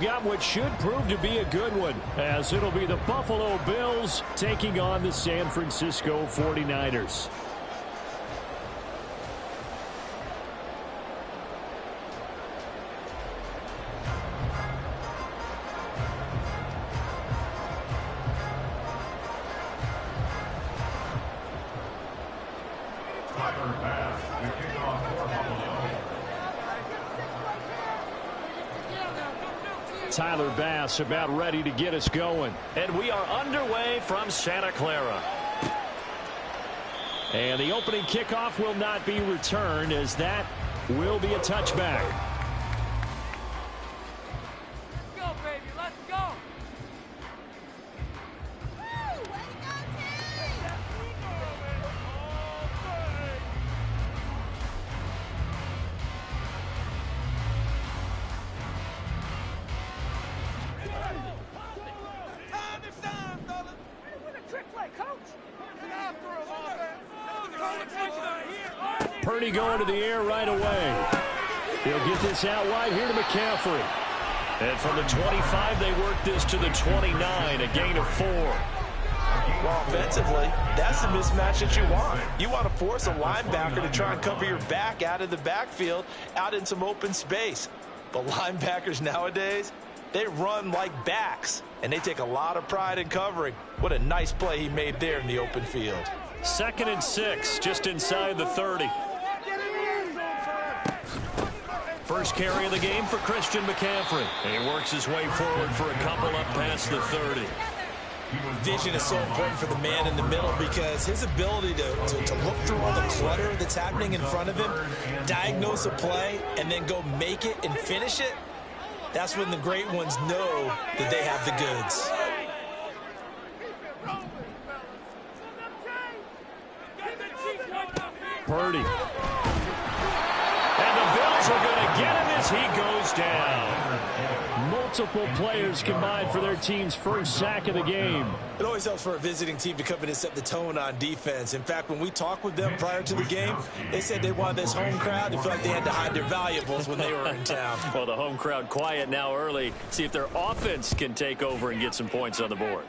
Got what should prove to be a good one, as it'll be the Buffalo Bills taking on the San Francisco 49ers. Tyler Bass about ready to get us going. And we are underway from Santa Clara. And the opening kickoff will not be returned, as that will be a touchback. Let's go, baby. Let's go. Purdy going to the air right away. He'll get this out wide here to McCaffrey. And from the 25, they work this to the 29, a gain of 4. Well, offensively, that's the mismatch that you want. You want to force a linebacker to try and cover your back out of the backfield, out in some open space. But linebackers nowadays, they run like backs, and they take a lot of pride in covering. What a nice play he made there in the open field. 2nd and 6, just inside the 30. First carry of the game for Christian McCaffrey. And he works his way forward for a couple up past the 30. Vision is so important for the man in the middle, because his ability to look through all the clutter that's happening in front of him, diagnose a play, and then go make it and finish it, that's when the great ones know that they have the goods. Purdy. And the Bills are going to get him as he goes down. Multiple players combined for their team's first sack of the game. It always helps for a visiting team to come in and set the tone on defense. In fact, when we talked with them prior to the game, they said they wanted this home crowd to feel like they had to hide their valuables when they were in town. Well, the home crowd quiet now early. See if their offense can take over and get some points on the board.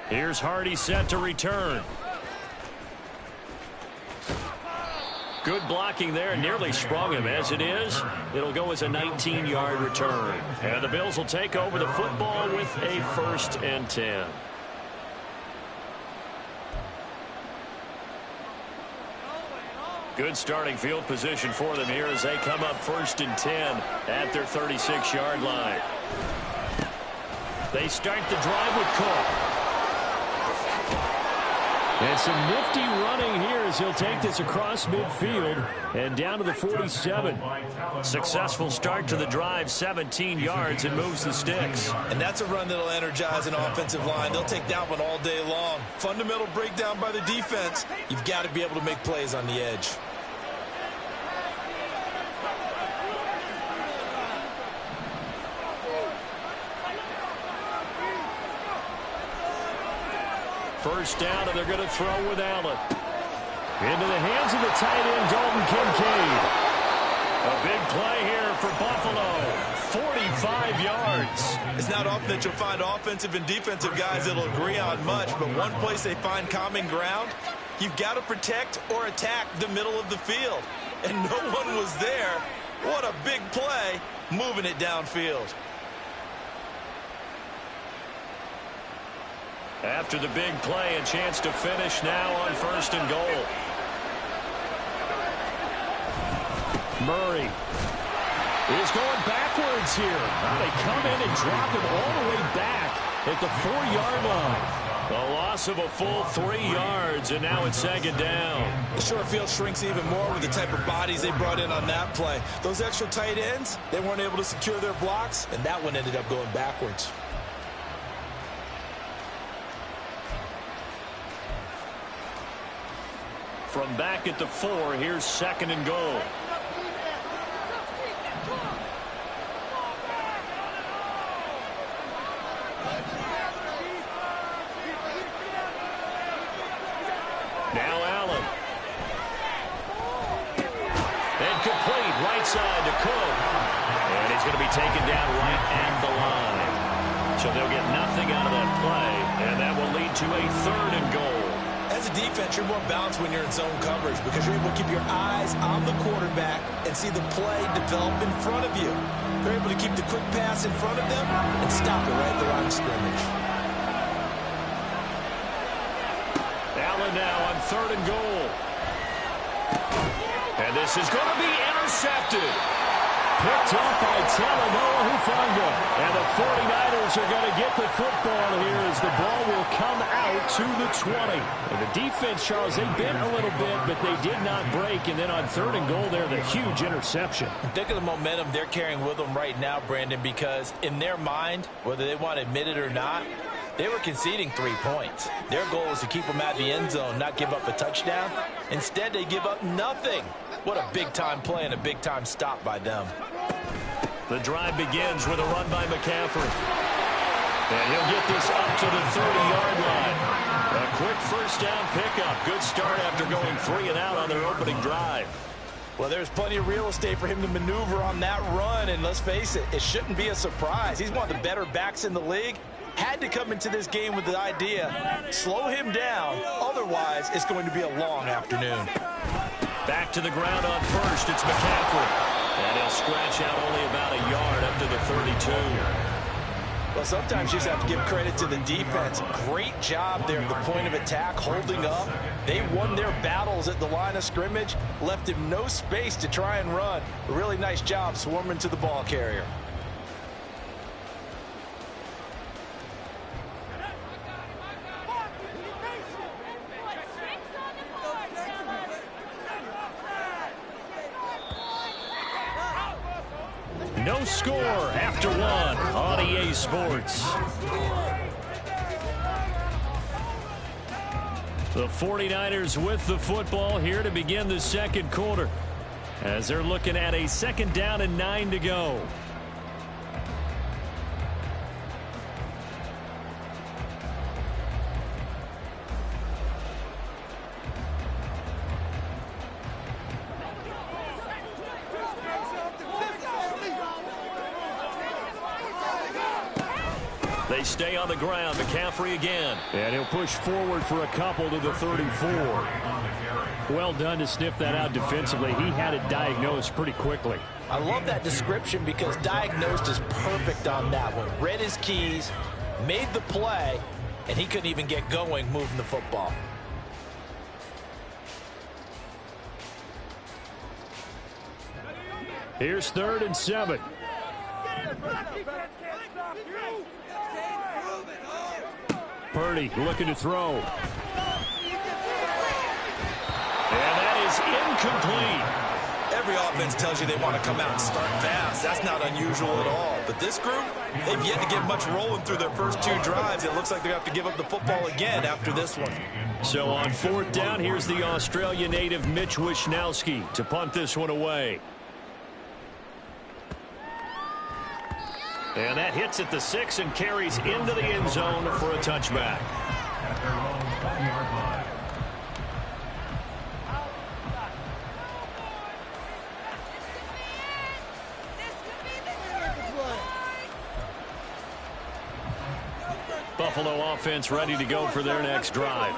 Here's Hardy set to return. Good blocking there, nearly sprung him. As it is, it'll go as a 19-yard return. And the Bills will take over the football with a 1st and 10. Good starting field position for them here as they come up 1st and 10 at their 36-yard line. They start the drive with Cook. And some nifty running here as he'll take this across midfield and down to the 47. Successful start to the drive, 17 yards, and moves the sticks. And that's a run that'll energize an offensive line. They'll take that one all day long. Fundamental breakdown by the defense. You've got to be able to make plays on the edge. First down, and they're going to throw with Allen. Into the hands of the tight end, Dalton Kincaid. A big play here for Buffalo. 45 yards. It's not often that you'll find offensive and defensive guys that'll agree on much, but one place they find common ground, you've got to protect or attack the middle of the field. And no one was there. What a big play, moving it downfield. After the big play, a chance to finish now on 1st and goal. Murray is going backwards here. They come in and drop him all the way back at the 4-yard line. A loss of a full 3 yards, and now it's 2nd down. The short field shrinks even more with the type of bodies they brought in on that play. Those extra tight ends, they weren't able to secure their blocks, and that one ended up going backwards. From back at the 4, here's 2nd and goal. Now Allen. And complete right side to Cook. taken down right at the line. So they'll get nothing out of that play, and that will lead to a 3rd and goal. As a defense, you're more balanced when you're in zone coverage because you're able to keep your eyes on the quarterback and see the play develop in front of you. They're able to keep the quick pass in front of them and stop it right at the line of scrimmage. Allen now on 3rd and goal. And this is going to be intercepted. Picked off by Talanoa Hufanga. And the 49ers are going to get the football here as the ball will come out to the 20. And the defense, Charles, they bent a little bit, but they did not break. And then on 3rd and goal there, the huge interception. Think of the momentum they're carrying with them right now, Brandon, because in their mind, whether they want to admit it or not, they were conceding 3 points. Their goal is to keep them at the end zone, not give up a touchdown. Instead, they give up nothing. What a big-time play and a big-time stop by them. The drive begins with a run by McCaffrey. And he'll get this up to the 30-yard line. A quick first down pickup. Good start after going 3 and out on their opening drive. Well, there's plenty of real estate for him to maneuver on that run. And let's face it, it shouldn't be a surprise. He's one of the better backs in the league. Had to come into this game with the idea, slow him down. Otherwise, it's going to be a long afternoon. Back to the ground on 1st. It's McCaffrey. And he'll scratch out only about a yard up to the 32. Well, sometimes you just have to give credit to the defense. Great job there at the point of attack, holding up. They won their battles at the line of scrimmage, left him no space to try and run. A really nice job swarming to the ball carrier. No score after 1 on EA Sports. The 49ers with the football here to begin the 2nd quarter as they're looking at a 2nd down and 9 to go. They stay on the ground. McCaffrey again. And he'll push forward for a couple to the 34. Well done to sniff that out defensively. He had it diagnosed pretty quickly. I love that description because diagnosed is perfect on that one. Read his keys, made the play, and he couldn't even get going moving the football. Here's 3rd and 7. Purdy looking to throw. And that is incomplete. Every offense tells you they want to come out and start fast. That's not unusual at all. But this group, they've yet to get much rolling through their first 2 drives. It looks like they're going to have to give up the football again after this one. So on 4th down, here's the Australia native Mitch Wishnowsky to punt this one away. And that hits at the 6 and carries into the end zone for a touchback. Buffalo offense ready to go for their next drive.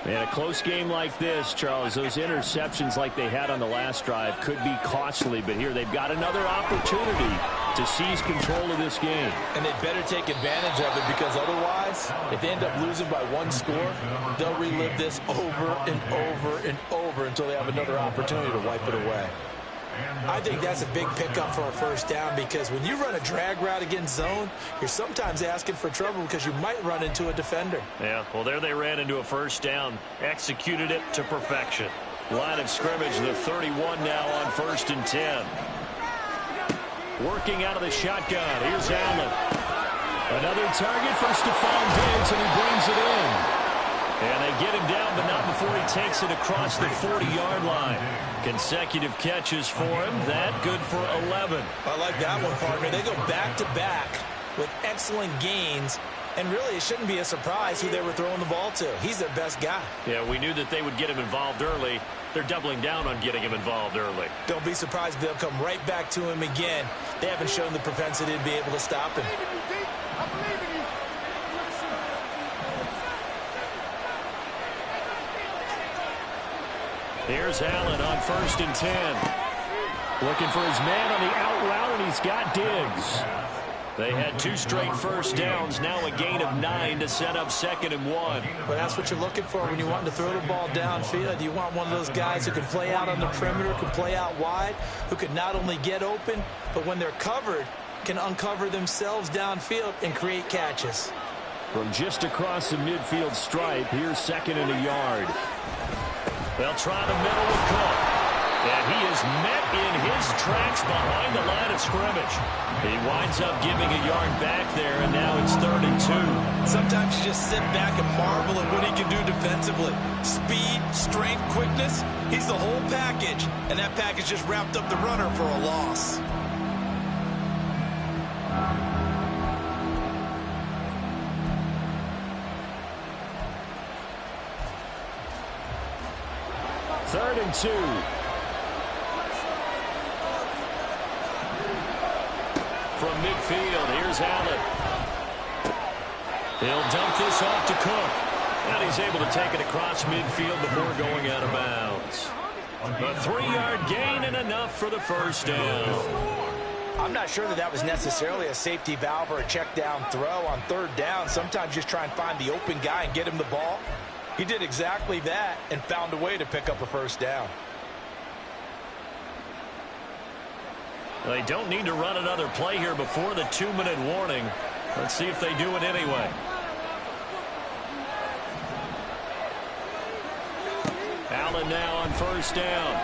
And a close game like this, Charles, those interceptions like they had on the last drive could be costly. But here they've got another opportunity to seize control of this game. And they better take advantage of it because otherwise, if they end up losing by 1 score, they'll relive this over and over and over until they have another opportunity to wipe it away. I think that's a big pickup for a first down because when you run a drag route against zone, you're sometimes asking for trouble because you might run into a defender. Yeah, well, there they ran into a first down, executed it to perfection. Line of scrimmage, the 31 now on 1st and 10. Working out of the shotgun. Here's Allen. Another target for Stephon Diggs, and he brings it in. And they get him down, but not before he takes it across the 40-yard line. Consecutive catches for him. That good for 11. I like that one, partner. They go back-to-back with excellent gains And really, it shouldn't be a surprise who they were throwing the ball to. He's their best guy. Yeah, we knew that they would get him involved early. They're doubling down on getting him involved early. Don't be surprised if they'll come right back to him again. They haven't shown the propensity to be able to stop him. Here's Allen on 1st and 10. Looking for his man on the out route, and he's got Diggs. They had 2 straight first downs, now a gain of 9 to set up 2nd and 1. But that's what you're looking for when you want to throw the ball downfield. You want one of those guys who can play out on the perimeter, can play out wide, who can not only get open, but when they're covered, can uncover themselves downfield and create catches. From just across the midfield stripe, here's 2nd and a yard. They'll try the middle with Cook. And he is met in his tracks behind the line of scrimmage. He winds up giving a yard back there, and now it's 3rd and 2. Sometimes you just sit back and marvel at what he can do defensively. Speed, strength, quickness, he's the whole package. And that package just wrapped up the runner for a loss. Third and 2. From midfield, here's Allen. He'll dump this off to Cook. And he's able to take it across midfield before going out of bounds. A 3-yard gain and enough for the first down. I'm not sure that was necessarily a safety valve or a check down throw on 3rd down. Sometimes just try and find the open guy and get him the ball. He did exactly that and found a way to pick up a first down. They don't need to run another play here before the 2-minute warning. Let's see if they do it anyway. Allen now on 1st down.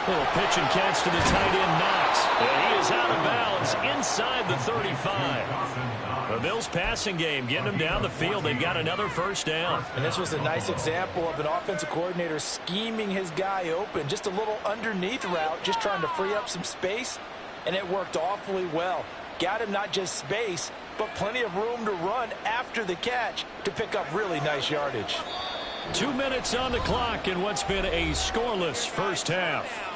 Little pitch and catch to the tight end, Knox. And he is out of bounds inside the 35. The Bills passing game getting them down the field. They've got another first down. And this was a nice example of an offensive coordinator scheming his guy open. Just a little underneath route, just trying to free up some space. And it worked awfully well. Got him not just space, but plenty of room to run after the catch to pick up really nice yardage. 2 minutes on the clock in what's been a scoreless first half.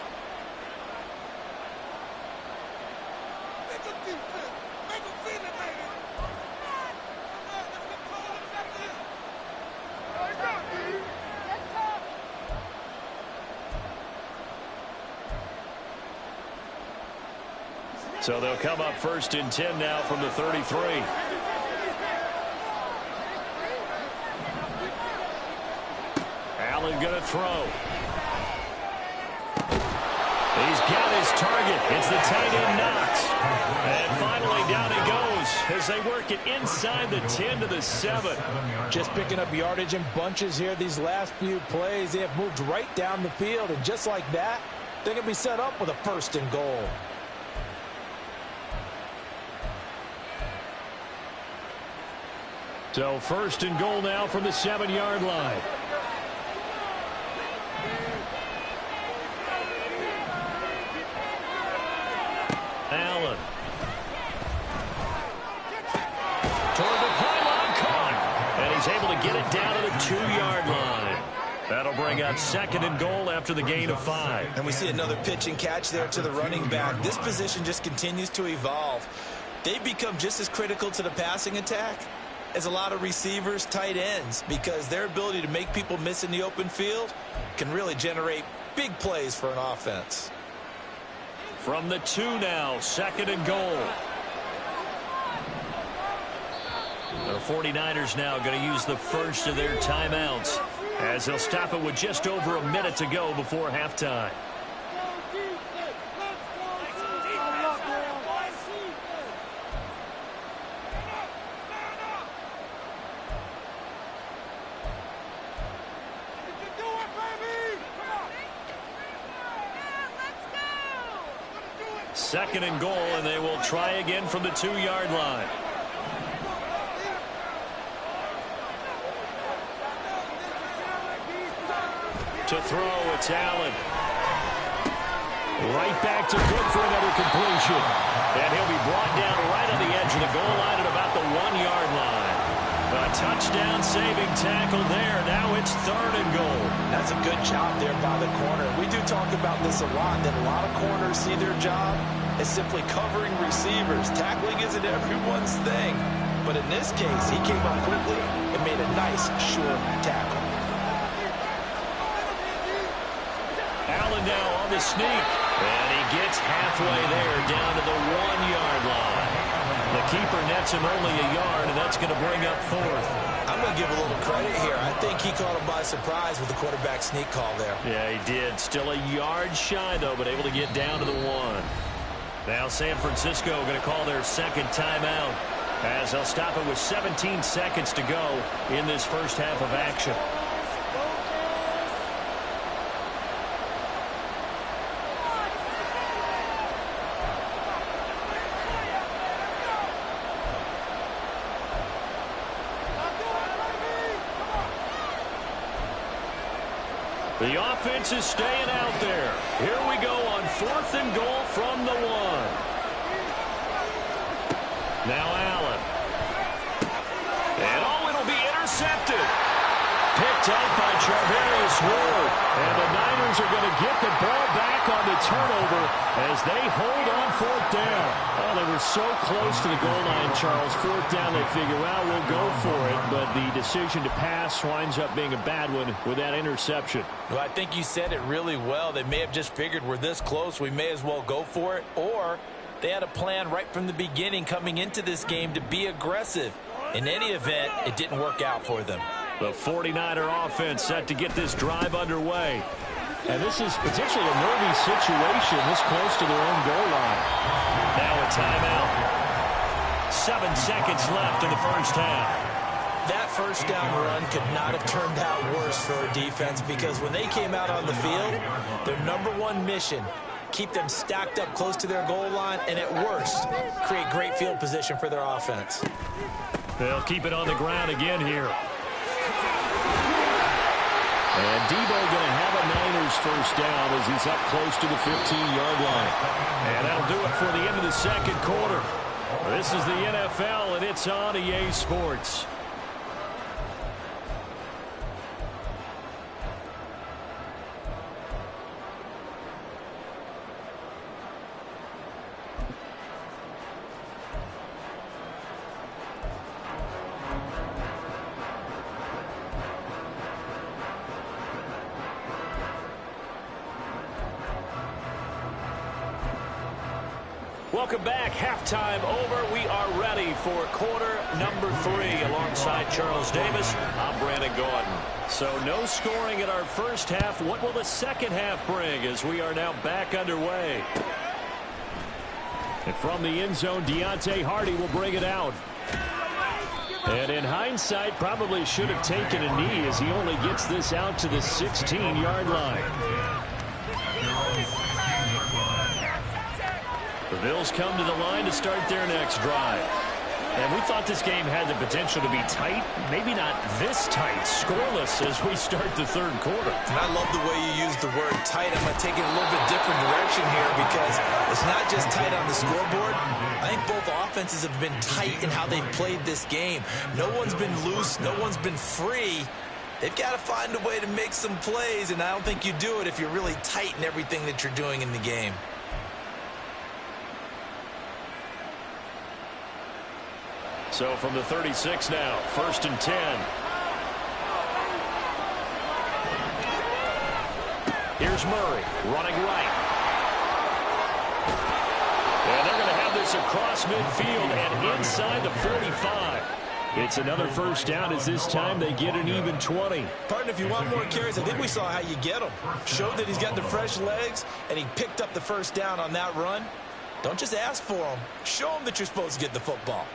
So they'll come up 1st and 10 now from the 33. Allen going to throw. He's got his target. It's the tight end Knox. And finally down he goes as they work it inside the 10 to the 7. Just picking up yardage in bunches here these last few plays. They have moved right down the field, and just like that, they're going to be set up with a 1st and goal. So 1st and goal now from the 7-yard line. Allen. Toward the pylon, caught. And he's able to get it down to the 2-yard line. That'll bring up 2nd and goal after the gain of 5. And we see another pitch and catch there to the running back. This position just continues to evolve. They become just as critical to the passing attack as a lot of receivers, tight ends, because their ability to make people miss in the open field can really generate big plays for an offense. From the 2 now, 2nd and goal. The 49ers now going to use the first of their timeouts as they'll stop it with just over a minute to go before halftime. Second and goal, and they will try again from the 2-yard line. To throw, it's Allen. Right back to Cook for another completion. And he'll be brought down right on the edge of the goal line at about the 1-yard line. A touchdown-saving tackle there. Now it's 3rd and goal. That's a good job there by the corner. We do talk about this a lot, that a lot of corners see their job as simply covering receivers. Tackling isn't everyone's thing. But in this case, he came up quickly and made a nice, sure tackle. Allen now on the sneak. And he gets halfway there down to the 1-yard line. The keeper nets him only a yard, and that's going to bring up 4th. I'm going to give a little credit here. I think he caught him by surprise with the quarterback sneak call there. Yeah, he did. Still a yard shy, though, but able to get down to the 1. Now San Francisco going to call their 2nd timeout, as they'll stop it with 17 seconds to go in this first half of action. The offense is staying out there. Here we go on 4th and goal from the 1. Now Allen. And it'll be intercepted. Picked up by Charvarius Ward. And the Niners are going to get the ball back on the turnover as they hold on 4th down. Oh, they were so close to the goal line, Charles. 4th down, they figure, well, we'll go for it. But the decision to pass winds up being a bad one with that interception. Well, I think you said it really well. They may have just figured we're this close, we may as well go for it. Or they had a plan right from the beginning coming into this game to be aggressive. In any event, it didn't work out for them. The 49er offense set to get this drive underway. And this is potentially a nervy situation this close to their own goal line. Now a timeout. 7 seconds left in the first half. That first down run could not have turned out worse for our defense, because when they came out on the field, their #1 mission, keep them stacked up close to their goal line, and at worst, create great field position for their offense. They'll keep it on the ground again here. And Debo going to have a Niners first down as he's up close to the 15-yard line. And that'll do it for the end of the second quarter. This is the NFL, and it's on EA Sports. Welcome back. Halftime over. We are ready for quarter number 3. Alongside Charles Davis, I'm Brandon Gordon. So no scoring in our first half. What will the second half bring as we are now back underway? And from the end zone, Deontay Hardy will bring it out. And in hindsight, probably should have taken a knee as he only gets this out to the 16-yard line. The Bills come to the line to start their next drive. And we thought this game had the potential to be tight. Maybe not this tight, scoreless as we start the third quarter. And I love the way you use the word tight. I'm going to take it a little bit different direction here, because it's not just tight on the scoreboard. I think both offenses have been tight in how they've played this game. No one's been loose. No one's been free. They've got to find a way to make some plays, and I don't think you do it if you're really tight in everything that you're doing in the game. So from the 36 now, 1st and 10. Here's Murray running right. And they're going to have this across midfield and inside the 45. It's another first down as this time they get an even 20. Partner, if you want more carries, I think we saw how you get them. Showed that he's got the fresh legs, and he picked up the first down on that run. Don't just ask for them. Show them that you're supposed to get the football.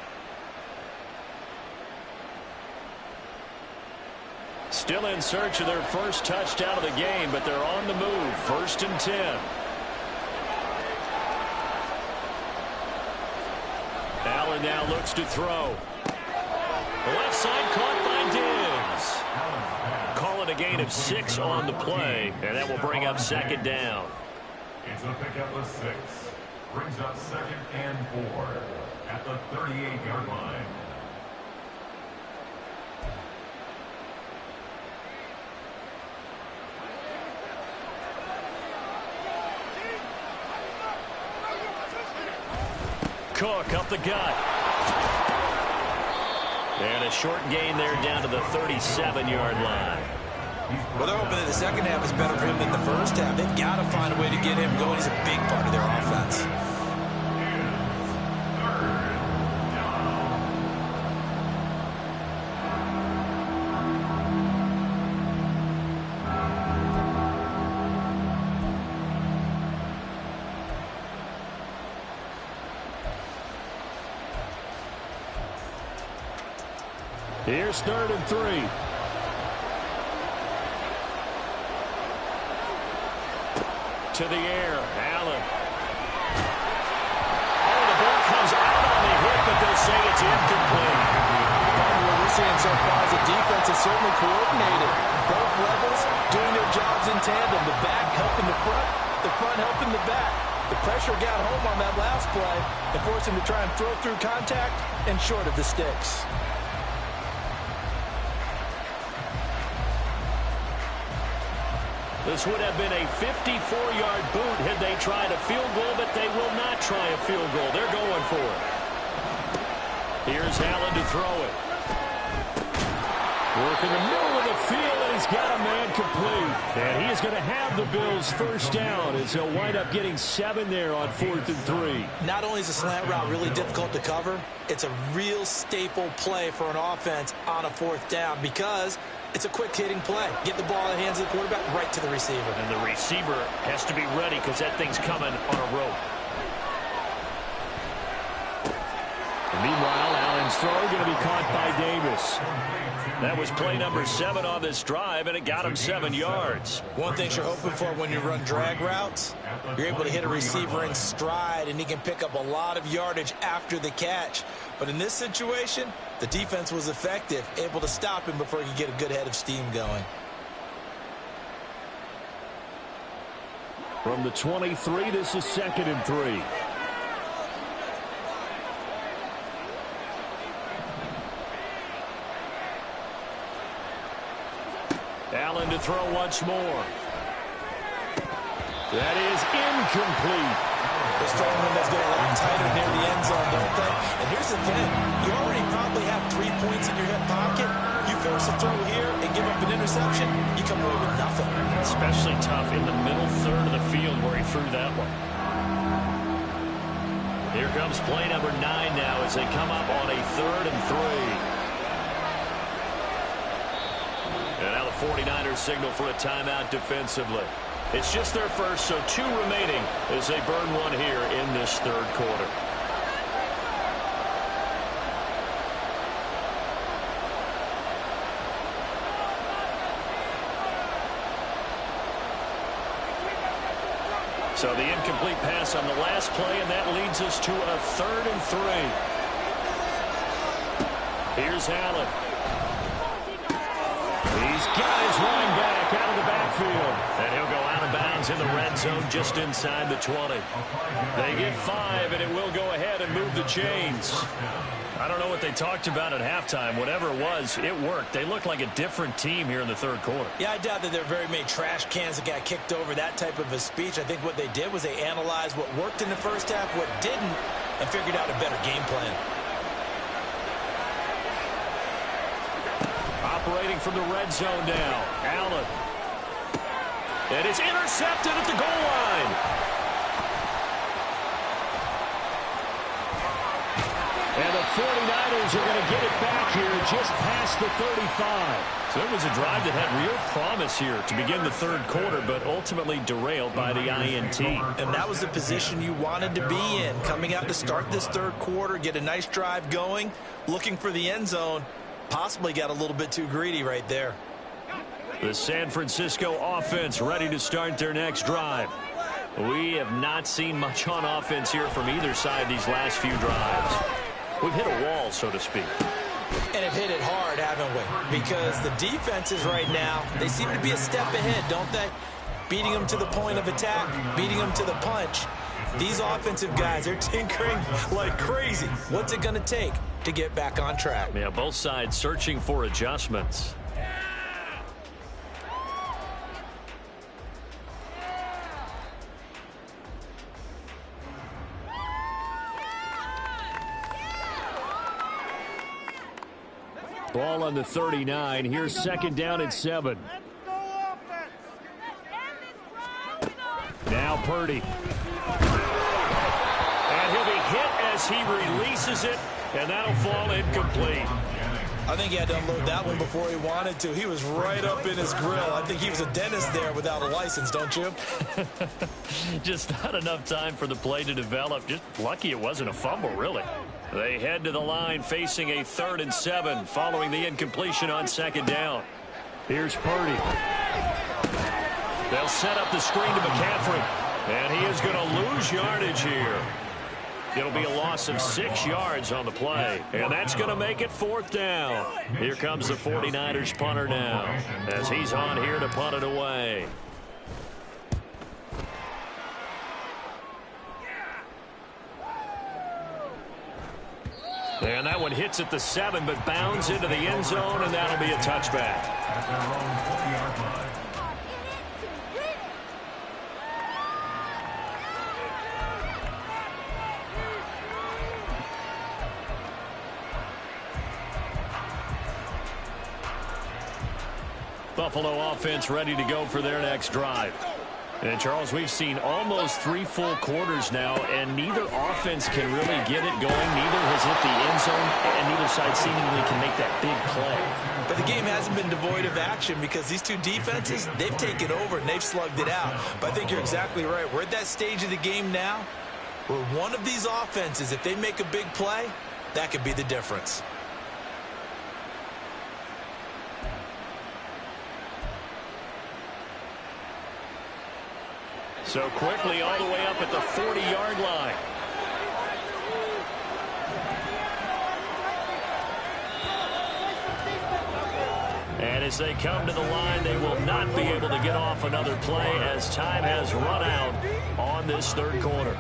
Still in search of their first touchdown of the game, but they're on the move. 1st and 10. Allen now looks to throw. Left side caught by Diggs. Call it a gain of 6 on the play, and that will bring up 2nd down. It's a pickup of 6. Brings up 2nd and 4 at the 38-yard line. Cook up the gut. And a short gain there down to the 37-yard line. Well, they're hoping that the second half is better for him than the first half. They've got to find a way to get him going. He's a big part of their offense. Here's 3rd and 3. To the air, Allen. Oh, the ball comes out on the hit, but they'll say it's incomplete. What we're seeing so far is the defense is certainly coordinated. Both levels doing their jobs in tandem. The back helping the front helping the back. The pressure got home on that last play and forced him to try and throw through contact and short of the sticks. This would have been a 54-yard boot had they tried a field goal, but they will not try a field goal. They're going for it. Here's Allen to throw it. Work in the middle of the field, and he's got a man complete. And he is going to have the Bills first down as he'll wind up getting 7 there on 4th and 3. Not only is a slant route really difficult to cover, it's a real staple play for an offense on a 4th down because it's a quick-hitting play. Get the ball in the hands of the quarterback right to the receiver. And the receiver has to be ready because that thing's coming on a rope. And meanwhile, Allen's throw going to be caught by Davis. That was play number 7 on this drive, and it got him 7 yards. One thing you're hoping for when you run drag routes, you're able to hit a receiver in stride, and he can pick up a lot of yardage after the catch. But in this situation, the defense was effective, able to stop him before he could get a good head of steam going. From the 23, this is 2nd and 3. Allen to throw once more. That is incomplete. The strong windows get a lot tighter near the end zone, don't they? And here's the thing. You already probably have 3 points in your hip pocket. You force a throw here and give up an interception, you come away with nothing. Especially tough in the middle third of the field where he threw that one. Here comes play number 9 now as they come up on a 3rd and 3. And now the 49ers signal for a timeout defensively. It's just their first, so 2 remaining as they burn one here in this 3rd quarter. So the incomplete pass on the last play, and that leads us to a 3rd and 3. Here's Allen. He's got his running back out of the backfield. And he'll go out of bounds in the red zone just inside the 20. They get 5, and it will go ahead and move the chains. I don't know what they talked about at halftime. Whatever it was, it worked. They look like a different team here in the 3rd quarter. Yeah, I doubt that there are very many trash cans that got kicked over, that type of a speech. I think what they did was they analyzed what worked in the first half, what didn't, and figured out a better game plan. Operating from the red zone now. Allen. And it's intercepted at the goal line. And the 49ers are going to get it back here just past the 35. So it was a drive that had real promise here to begin the 3rd quarter, but ultimately derailed by the INT. And that was the position you wanted to be in, coming out to start this 3rd quarter, get a nice drive going, looking for the end zone. Possibly got a little bit too greedy right there. The San Francisco offense ready to start their next drive. We have not seen much on offense here from either side these last few drives. We've hit a wall, so to speak. And have hit it hard, haven't we? Because the defenses right now, they seem to be a step ahead, don't they? beating them to the point of attack, beating them to the punch. These offensive guys, they're tinkering like crazy. What's it going to take to get back on track? Yeah, both sides searching for adjustments. Ball on the 39. Here's second down and 7. Now Purdy. And he'll be hit as he releases it, and that'll fall incomplete. I think he had to unload that one before he wanted to. He was right up in his grill. I think he was a dentist there without a license, don't you? Just not enough time for the play to develop. Just lucky it wasn't a fumble, really. They head to the line facing a 3rd and 7 following the incompletion on second down. Here's Purdy. They'll set up the screen to McCaffrey, and he is going to lose yardage here. It'll be a loss of 6 yards on the play, and that's going to make it 4th down. Here comes the 49ers punter now, as he's on here to punt it away. And that one hits at the 7, but bounds into the end zone, and that'll be a touchback. Buffalo offense ready to go for their next drive. And, Charles, we've seen almost 3 full quarters now, and neither offense can really get it going. Neither has hit the end zone, and neither side seemingly can make that big play. But the game hasn't been devoid of action because these two defenses, they've taken over and they've slugged it out. But I think you're exactly right. We're at that stage of the game now where one of these offenses, if they make a big play, that could be the difference. So quickly all the way up at the 40-yard line. And as they come to the line, they will not be able to get off another play as time has run out on this 3rd quarter.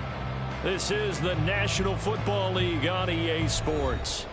This is the National Football League on EA Sports.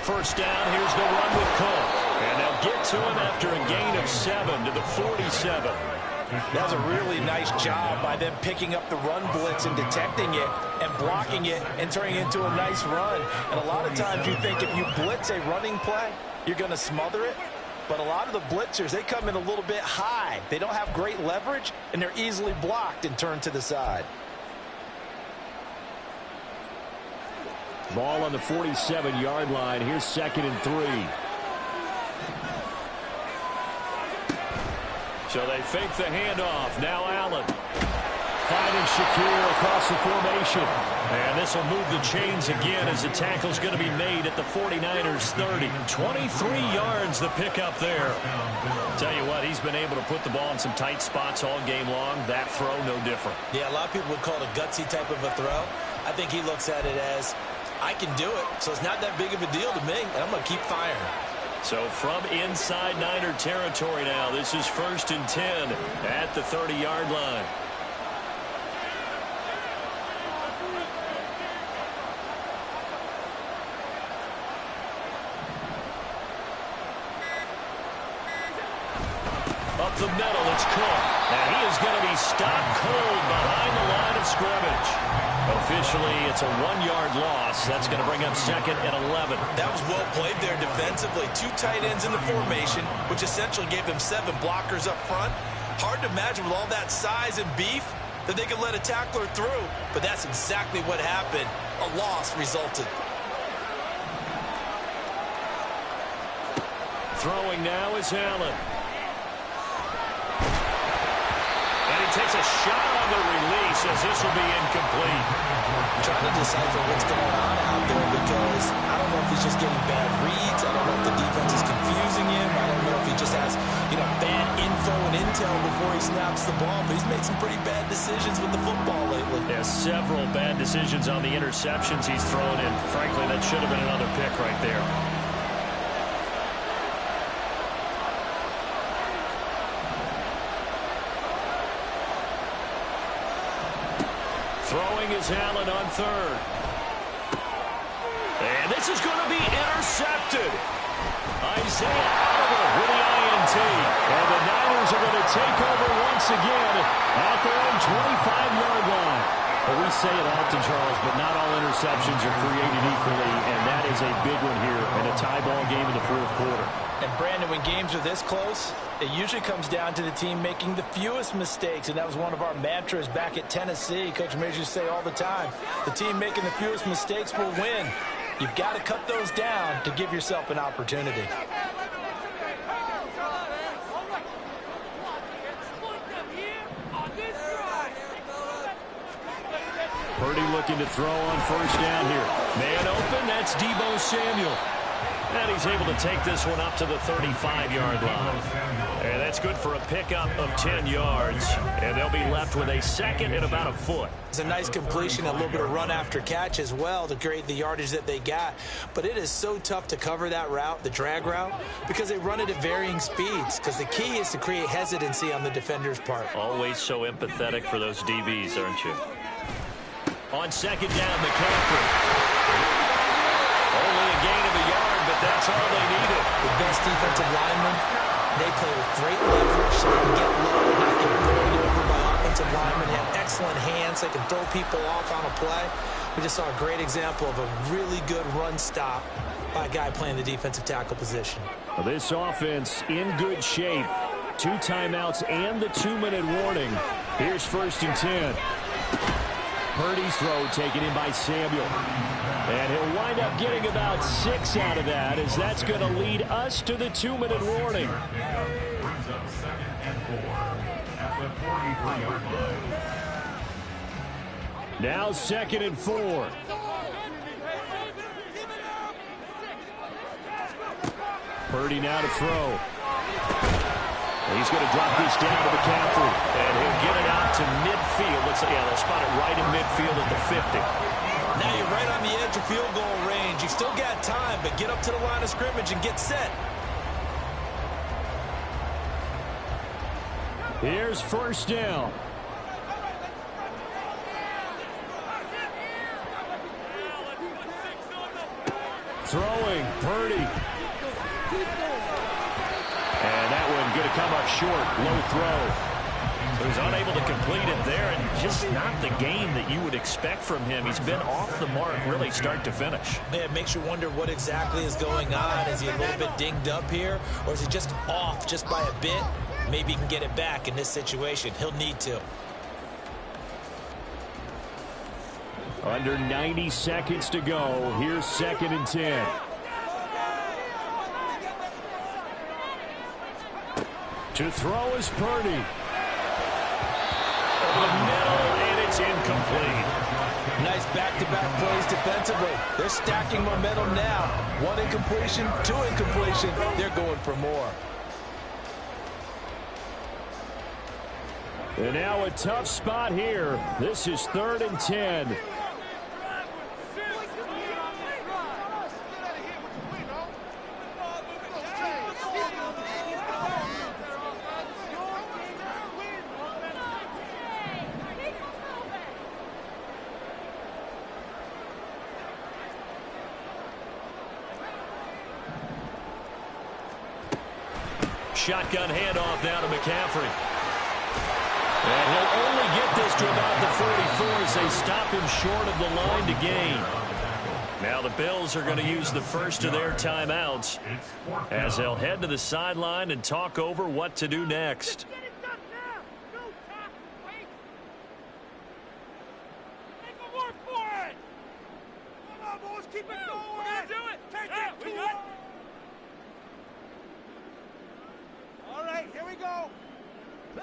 First down, here's the run with Cook. And they'll get to him after a gain of 7 to the 47. That's a really nice job by them picking up the run blitz and detecting it and blocking it and turning it into a nice run. And a lot of times you think if you blitz a running play, you're going to smother it. But a lot of the blitzers, they come in a little bit high. They don't have great leverage, and they're easily blocked and turned to the side. Ball on the 47-yard line. Here's 2nd and 3. So they fake the handoff. Now Allen. Finding Shakir across the formation. And this will move the chains again as the tackle's going to be made at the 49ers 30. 23 yards the pickup there. Tell you what, he's been able to put the ball in some tight spots all game long. That throw, no different. Yeah, a lot of people would call it a gutsy type of a throw. I think he looks at it as, I can do it, so it's not that big of a deal to me, and I'm going to keep firing. So from inside Niner territory now, this is 1st and 10 at the 30-yard line. Up the middle, it's Cook. And he is going to be stopped cold behind the line of scrimmage. Officially, it's a 1-yard loss. That's going to bring up 2nd and 11. That was well played there defensively. 2 tight ends in the formation, which essentially gave them 7 blockers up front. Hard to imagine with all that size and beef that they could let a tackler through. But that's exactly what happened. A loss resulted. Throwing now is Allen. takes a shot on the release as this will be incomplete. I'm trying to decipher what's going on out there because I don't know if he's just getting bad reads. I don't know if the defense is confusing him. I don't know if he just has, bad info and intel before he snaps the ball. But he's made some pretty bad decisions with the football lately. Yeah, several bad decisions on the interceptions he's thrown in. Frankly, that should have been another pick right there. Throwing is Allen on third. And this is going to be intercepted. Isaiah Oliver with the INT. And the Niners are going to take over once again at their own 25-yard line. Well, we say it often, Charles, but not all interceptions are created equally, and that is a big one here in a tie ball game in the fourth quarter. And, Brandon, when games are this close, it usually comes down to the team making the fewest mistakes, and that was one of our mantras back at Tennessee. Coach Major used to say all the time, the team making the fewest mistakes will win. You've got to cut those down to give yourself an opportunity. Purdy looking to throw on first down here. Man open, that's Deebo Samuel. And he's able to take this one up to the 35-yard line. And that's good for a pickup of 10 yards. And they'll be left with a second and about a foot. It's a nice completion, a little bit of run after catch as well to create the yardage that they got. But it is so tough to cover that route, the drag route, because they run it at varying speeds. Because the key is to create hesitancy on the defender's part. Always so empathetic for those DBs, aren't you? On second down, McCaffrey. Only a gain of a yard, but that's all they needed. The best defensive linemen, they play with great leverage. They can get low, not get bowled over by offensive linemen. They have excellent hands. They can throw people off on a play. We just saw a great example of a really good run stop by a guy playing the defensive tackle position. Well, this offense in good shape. 2 timeouts and the 2-minute warning. Here's first and 10. Purdy's throw taken in by Samuel. And he'll wind up getting about 6 out of that, as that's going to lead us to the 2-minute warning. Brings up second and 4 at the 43-yard line. Now second and 4. Purdy now to throw. He's going to drop this down to McCaffrey. And he'll get it out to midfield. They'll spot it right in midfield at the 50. Now you're right on the edge of field goal range. You still got time, but get up to the line of scrimmage and get set. Here's first down. Throwing, Purdy. And that one going to come up short. Low throw. So he's unable to complete it there, and just not the game that you would expect from him. He's been off the mark really start to finish. Yeah, it makes you wonder what exactly is going on. Is he a little bit dinged up here, or is he just off just by a bit? Maybe he can get it back in this situation. He'll need to. Under 90 seconds to go. Here's second and 10. To throw is Purdy. The middle, and it's incomplete. Nice back-to-back plays defensively. They're stacking momentum now. 1 incompletion, 2 incompletion. They're going for more. And now a tough spot here. This is 3rd and 10. Shotgun handoff now to McCaffrey. And he'll only get this to about the 44 as they stop him short of the line to gain. Now the Bills are going to use the first of their timeouts as they'll head to the sideline and talk over what to do next.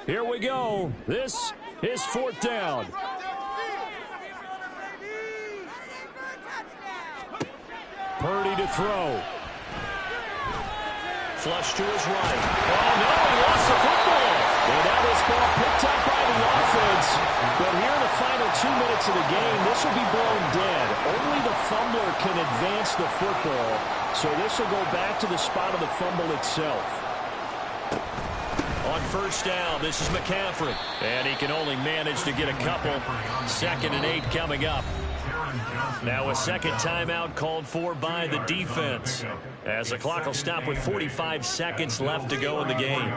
Here we go. This His fourth down. Purdy to throw. Flush to his right. Oh, no, he lost the football. And now this ball picked up by the offense. But here in the final 2 minutes of the game, this will be blown dead. Only the fumbler can advance the football. So this will go back to the spot of the fumble itself. On first down, this is McCaffrey. And he can only manage to get a couple. 2nd and 8 coming up. Now a second timeout called for by the defense, as the clock will stop with 45 seconds left to go in the game.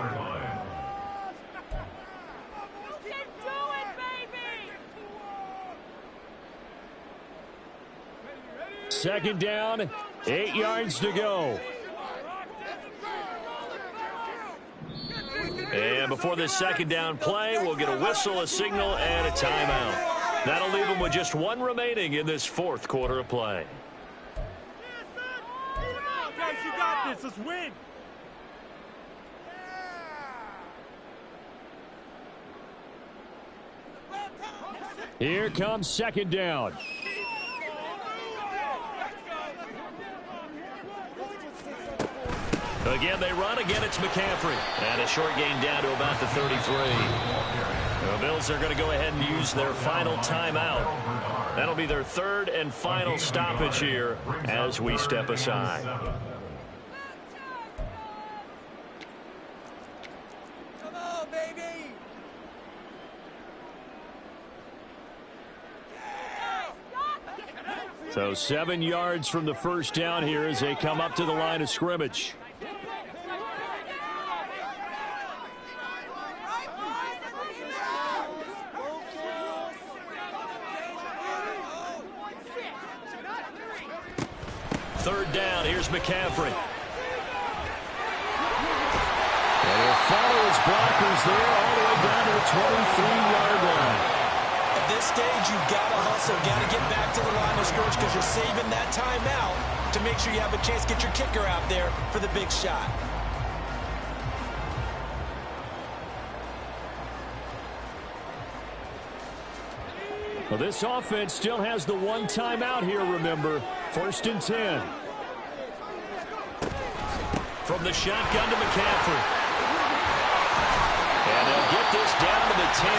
Second down, 8 yards to go. And before this second down play, we'll get a whistle, a signal, and a timeout. That'll leave them with just one remaining in this fourth quarter of play. Guys, you got this. Let's win. Here comes second down. Again, they run. Again, it's McCaffrey. And a short gain down to about the 33. The Bills are going to go ahead and use their final timeout. That'll be their third and final stoppage here as we step aside. Come on, baby. So 7 yards from the first down here as they come up to the line of scrimmage. Third down, here's McCaffrey. And he'll follow his blockers there all the way down to the 23-yard line. At this stage, you've got to hustle, got to get back to the line of scrimmage because you're saving that timeout to make sure you have a chance to get your kicker out there for the big shot. Well, this offense still has the one timeout here, remember. 1st and 10. From the shotgun to McCaffrey. And they'll get this down to the 10.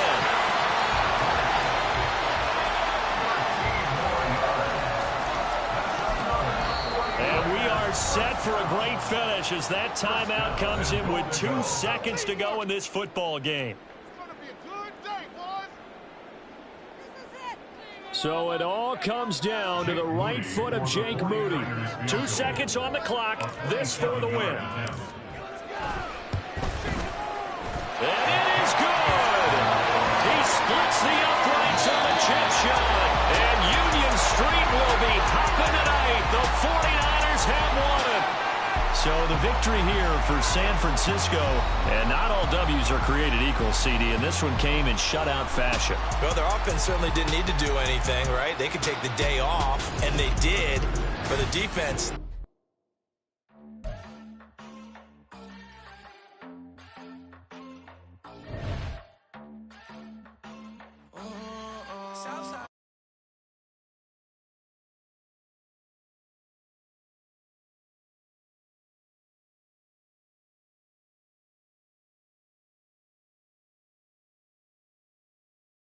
And we are set for a great finish as that timeout comes in with 2 seconds to go in this football game. So it all comes down to the right foot of Jake Moody. 2 seconds on the clock. This for the win. And it is good. He splits the uprights on the chip shot. And Union Street will be hopping tonight. The 49ers have won it. So the victory here for San Francisco, and not all W's are created equal, CD, and this one came in shutout fashion. Well, their offense certainly didn't need to do anything, right? They could take the day off, and they did. For the defense,